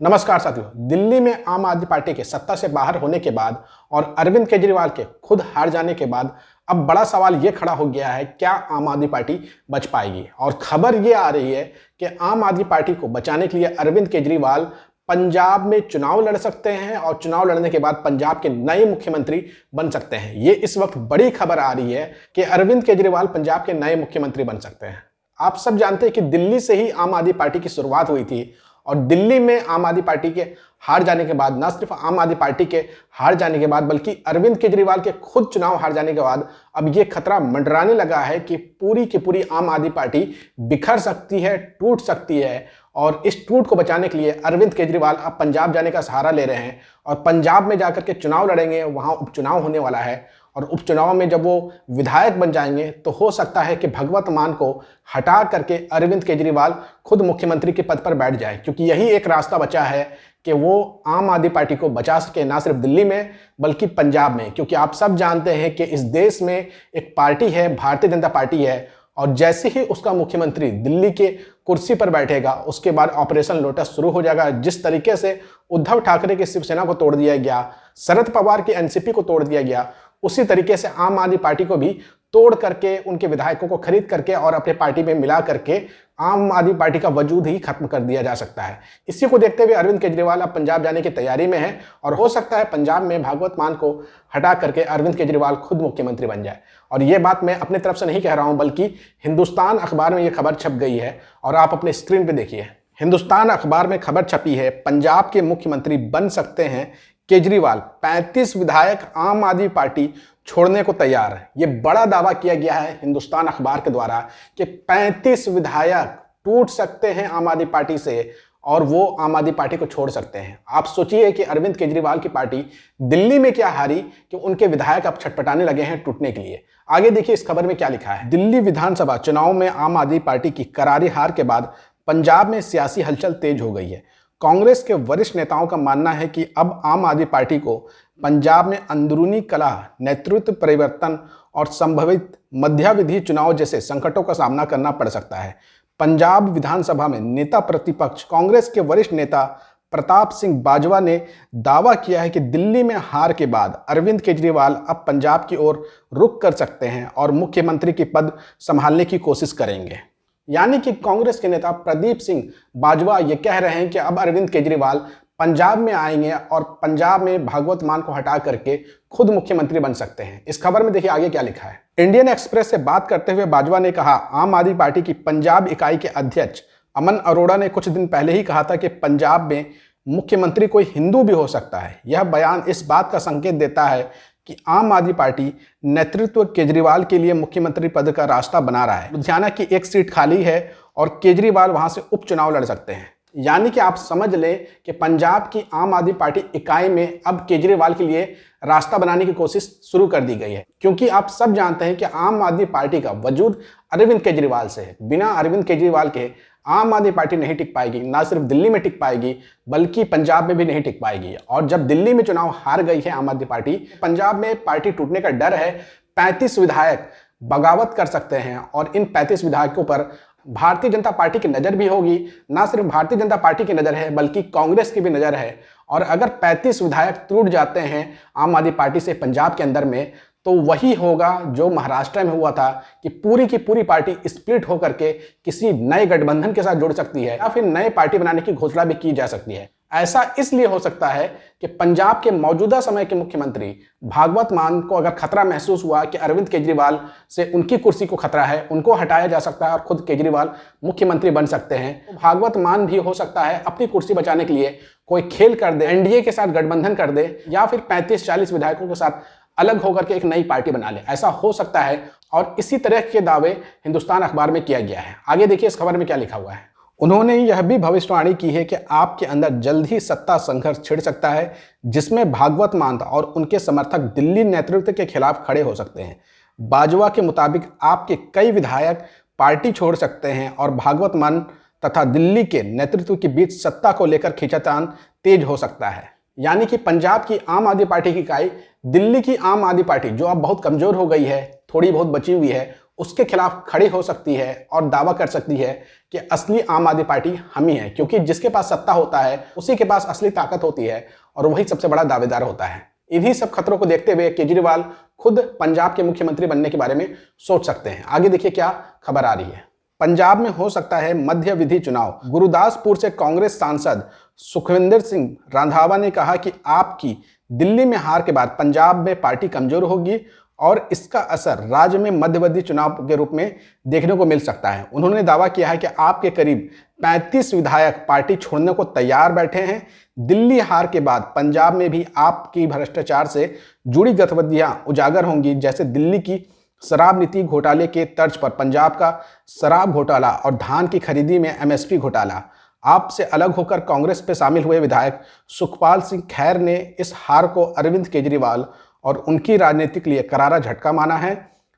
नमस्कार साथियों। दिल्ली में आम आदमी पार्टी के सत्ता से बाहर होने के बाद और अरविंद केजरीवाल के खुद हार जाने के बाद अब बड़ा सवाल ये खड़ा हो गया है, क्या आम आदमी पार्टी बच पाएगी। और खबर ये आ रही है कि आम आदमी पार्टी को बचाने के लिए अरविंद केजरीवाल पंजाब में चुनाव लड़ सकते हैं और चुनाव लड़ने के बाद पंजाब के नए मुख्यमंत्री बन सकते हैं। ये इस वक्त बड़ी खबर आ रही है कि अरविंद केजरीवाल पंजाब के नए मुख्यमंत्री बन सकते हैं। आप सब जानते हैं कि दिल्ली से ही आम आदमी पार्टी की शुरुआत हुई थी और दिल्ली में आम आदमी पार्टी के हार जाने के बाद, न सिर्फ आम आदमी पार्टी के हार जाने के बाद बल्कि अरविंद केजरीवाल के खुद चुनाव हार जाने के बाद अब ये खतरा मंडराने लगा है कि पूरी की पूरी आम आदमी पार्टी बिखर सकती है, टूट सकती है। और इस टूट को बचाने के लिए अरविंद केजरीवाल अब पंजाब जाने का सहारा ले रहे हैं और पंजाब में जाकर के चुनाव लड़ेंगे। वहाँ उपचुनाव होने वाला है और उपचुनाव में जब वो विधायक बन जाएंगे तो हो सकता है कि भगवत मान को हटा करके अरविंद केजरीवाल खुद मुख्यमंत्री के पद पर बैठ जाए, क्योंकि यही एक रास्ता बचा है कि वो आम आदमी पार्टी को बचा सके, ना सिर्फ दिल्ली में बल्कि पंजाब में। क्योंकि आप सब जानते हैं कि इस देश में एक पार्टी है, भारतीय जनता पार्टी है, और जैसे ही उसका मुख्यमंत्री दिल्ली के कुर्सी पर बैठेगा उसके बाद ऑपरेशन लोटस शुरू हो जाएगा। जिस तरीके से उद्धव ठाकरे की शिवसेना को तोड़ दिया गया, शरद पवार की एनसीपी को तोड़ दिया गया, उसी तरीके से आम आदमी पार्टी को भी तोड़ करके, उनके विधायकों को खरीद करके और अपने पार्टी में मिला करके आम आदमी पार्टी का वजूद ही खत्म कर दिया जा सकता है। इसी को देखते हुए अरविंद केजरीवाल अब पंजाब जाने की तैयारी में है और हो सकता है पंजाब में भगवत मान को हटा करके अरविंद केजरीवाल खुद मुख्यमंत्री बन जाए। और ये बात मैं अपने तरफ से नहीं कह रहा हूं, बल्कि हिंदुस्तान अखबार में ये खबर छप गई है और आप अपने स्क्रीन पर देखिए। हिंदुस्तान अखबार में खबर छपी है, पंजाब के मुख्यमंत्री बन सकते हैं केजरीवाल, 35 विधायक आम आदमी पार्टी छोड़ने को तैयार है। ये बड़ा दावा किया गया है हिंदुस्तान अखबार के द्वारा कि 35 विधायक टूट सकते हैं आम आदमी पार्टी से और वो आम आदमी पार्टी को छोड़ सकते हैं। आप सोचिए कि अरविंद केजरीवाल की पार्टी दिल्ली में क्या हारी कि उनके विधायक अब छटपटाने लगे हैं टूटने के लिए। आगे देखिए इस खबर में क्या लिखा है। दिल्ली विधानसभा चुनाव में आम आदमी पार्टी की करारी हार के बाद पंजाब में सियासी हलचल तेज हो गई है। कांग्रेस के वरिष्ठ नेताओं का मानना है कि अब आम आदमी पार्टी को पंजाब में अंदरूनी कलह, नेतृत्व परिवर्तन और संभवित मध्यावधि चुनाव जैसे संकटों का सामना करना पड़ सकता है। पंजाब विधानसभा में नेता प्रतिपक्ष कांग्रेस के वरिष्ठ नेता प्रताप सिंह बाजवा ने दावा किया है कि दिल्ली में हार के बाद अरविंद केजरीवाल अब पंजाब की ओर रुख कर सकते हैं और मुख्यमंत्री की पद संभालने की कोशिश करेंगे। यानी कि कांग्रेस के नेता प्रदीप सिंह बाजवा ये कह रहे हैं कि अब अरविंद केजरीवाल पंजाब में आएंगे और पंजाब में भगवत मान को हटा करके खुद मुख्यमंत्री बन सकते हैं। इस खबर में देखिए आगे क्या लिखा है। इंडियन एक्सप्रेस से बात करते हुए बाजवा ने कहा, आम आदमी पार्टी की पंजाब इकाई के अध्यक्ष अमन अरोड़ा ने कुछ दिन पहले ही कहा था कि पंजाब में मुख्यमंत्री कोई हिंदू भी हो सकता है। यह बयान इस बात का संकेत देता है कि आम आदमी पार्टी नेतृत्व केजरीवाल के लिए मुख्यमंत्री पद का रास्ता बना रहा है। लुधियाना की एक सीट खाली है और केजरीवाल वहां से उपचुनाव लड़ सकते हैं। यानी कि आप समझ लें कि पंजाब की आम आदमी पार्टी इकाई में अब केजरीवाल के लिए रास्ता बनाने की कोशिश शुरू कर दी गई है, क्योंकि आप सब जानते हैं कि आम आदमी पार्टी का वजूद अरविंद केजरीवाल से है। बिना अरविंद केजरीवाल के आम आदमी पार्टी नहीं टिक पाएगी, ना सिर्फ दिल्ली में टिक पाएगी बल्कि पंजाब में भी नहीं टिक पाएगी। और जब दिल्ली में चुनाव हार गई है आम आदमी पार्टी, पंजाब में पार्टी टूटने का डर है। 35 विधायक बगावत कर सकते हैं और इन 35 विधायकों पर भारतीय जनता पार्टी की नज़र भी होगी। ना सिर्फ भारतीय जनता पार्टी की नज़र है बल्कि कांग्रेस की भी नज़र है। और अगर 35 विधायक टूट जाते हैं आम आदमी पार्टी से पंजाब के अंदर में, तो वही होगा जो महाराष्ट्र में हुआ था कि पूरी की पूरी पार्टी स्प्लिट होकर के किसी नए गठबंधन के साथ जुड़ सकती है या फिर नए पार्टी बनाने की घोषणा भी की जा सकती है। ऐसा इसलिए हो सकता है कि पंजाब के मौजूदा समय के मुख्यमंत्री भगवत मान को अगर खतरा महसूस हुआ कि अरविंद केजरीवाल से उनकी कुर्सी को खतरा है, उनको हटाया जा सकता है और खुद केजरीवाल मुख्यमंत्री बन सकते हैं, तो भगवत मान भी हो सकता है अपनी कुर्सी बचाने के लिए कोई खेल कर दे, एनडीए के साथ गठबंधन कर दे या फिर 35-40 विधायकों के साथ अलग होकर के एक नई पार्टी बना ले। ऐसा हो सकता है और इसी तरह के दावे हिंदुस्तान अखबार में किया गया है। आगे देखिए इस खबर में क्या लिखा हुआ है। उन्होंने यह भी भविष्यवाणी की है कि आपके अंदर जल्द ही सत्ता संघर्ष छिड़ सकता है, जिसमें भागवत मान और उनके समर्थक दिल्ली नेतृत्व के खिलाफ खड़े हो सकते हैं। बाजवा के मुताबिक आपके कई विधायक पार्टी छोड़ सकते हैं और भागवत मान तथा दिल्ली के नेतृत्व के बीच सत्ता को लेकर खींचातान तेज हो सकता है। यानी कि पंजाब की आम आदमी पार्टी की इकाई दिल्ली की आम आदमी पार्टी, जो अब बहुत कमजोर हो गई है, थोड़ी बहुत बची हुई है, उसके खिलाफ खड़ी हो सकती है और दावा कर सकती है कि असली आम आदमी पार्टी हम ही है, क्योंकि जिसके पास सत्ता होता है उसी के पास असली ताकत होती है और वही सबसे बड़ा दावेदार होता है। इन्हीं सब खतरों को देखते हुए केजरीवाल खुद पंजाब के मुख्यमंत्री बनने के बारे में सोच सकते हैं। आगे देखिए क्या खबर आ रही है। पंजाब में हो सकता है मध्य विधि चुनाव। गुरुदासपुर से कांग्रेस सांसद सुखविंदर सिंह रंधावा ने कहा कि आपकी दिल्ली में हार के बाद पंजाब में पार्टी कमजोर होगी और इसका असर राज्य में मध्यवर्ती चुनाव के रूप में देखने को मिल सकता है। उन्होंने दावा किया है कि आपके करीब 35 विधायक पार्टी छोड़ने को तैयार बैठे हैं। दिल्ली हार के बाद पंजाब में भी आपकी भ्रष्टाचार से जुड़ी गतिविधियां उजागर होंगी, जैसे दिल्ली की शराब नीति घोटाले के तर्ज पर पंजाब का शराब घोटाला और धान की खरीदी में एमएसपी घोटाला। आपसे अलग होकर कांग्रेस पे शामिल हुए विधायक सुखपाल सिंह खैर ने इस हार को अरविंद केजरीवाल और उनकी राजनीति के लिए करारा झटका माना है।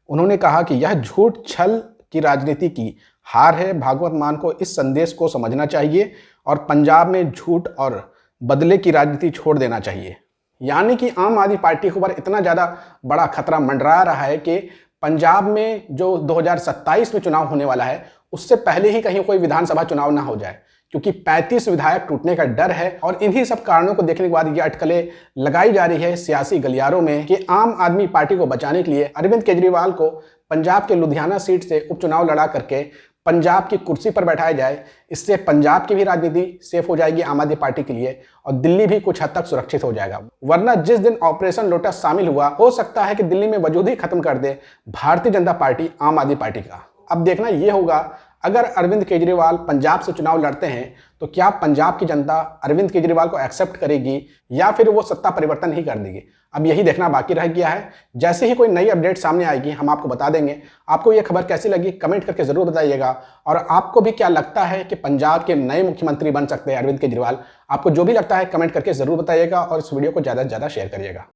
उन्होंने कहा कि यह झूठ छल की राजनीति की हार है। भागवत मान को इस संदेश को समझना चाहिए और पंजाब में झूठ और बदले की राजनीति छोड़ देना चाहिए। यानी कि आम आदमी पार्टी के ऊपर इतना ज़्यादा बड़ा खतरा मंडरा रहा है कि पंजाब में जो 2027 में चुनाव होने वाला है उससे पहले ही कहीं कोई विधानसभा चुनाव ना हो जाए, क्योंकि 35 विधायक टूटने का डर है। और इन्हीं सब कारणों को देखने के बाद ये अटकलें लगाई जा रही है सियासी गलियारों में कि आम आदमी पार्टी को बचाने के लिए अरविंद केजरीवाल को पंजाब के लुधियाना सीट से उपचुनाव लड़ा करके पंजाब की कुर्सी पर बैठाया जाए। इससे पंजाब की भी राजनीति सेफ हो जाएगी आम आदमी पार्टी के लिए और दिल्ली भी कुछ हद तक सुरक्षित हो जाएगा। वरना जिस दिन ऑपरेशन लोटस शामिल हुआ, हो सकता है कि दिल्ली में वजूद ही खत्म कर दे भारतीय जनता पार्टी आम आदमी पार्टी का। अब देखना यह होगा, अगर अरविंद केजरीवाल पंजाब से चुनाव लड़ते हैं तो क्या पंजाब की जनता अरविंद केजरीवाल को एक्सेप्ट करेगी या फिर वो सत्ता परिवर्तन ही कर देगी। अब यही देखना बाकी रह गया है। जैसे ही कोई नई अपडेट सामने आएगी हम आपको बता देंगे। आपको यह खबर कैसी लगी कमेंट करके जरूर बताइएगा। और आपको भी क्या लगता है कि पंजाब के नए मुख्यमंत्री बन सकते हैं अरविंद केजरीवाल? आपको जो भी लगता है कमेंट करके जरूर बताइएगा और इस वीडियो को ज़्यादा से ज़्यादा शेयर करिएगा।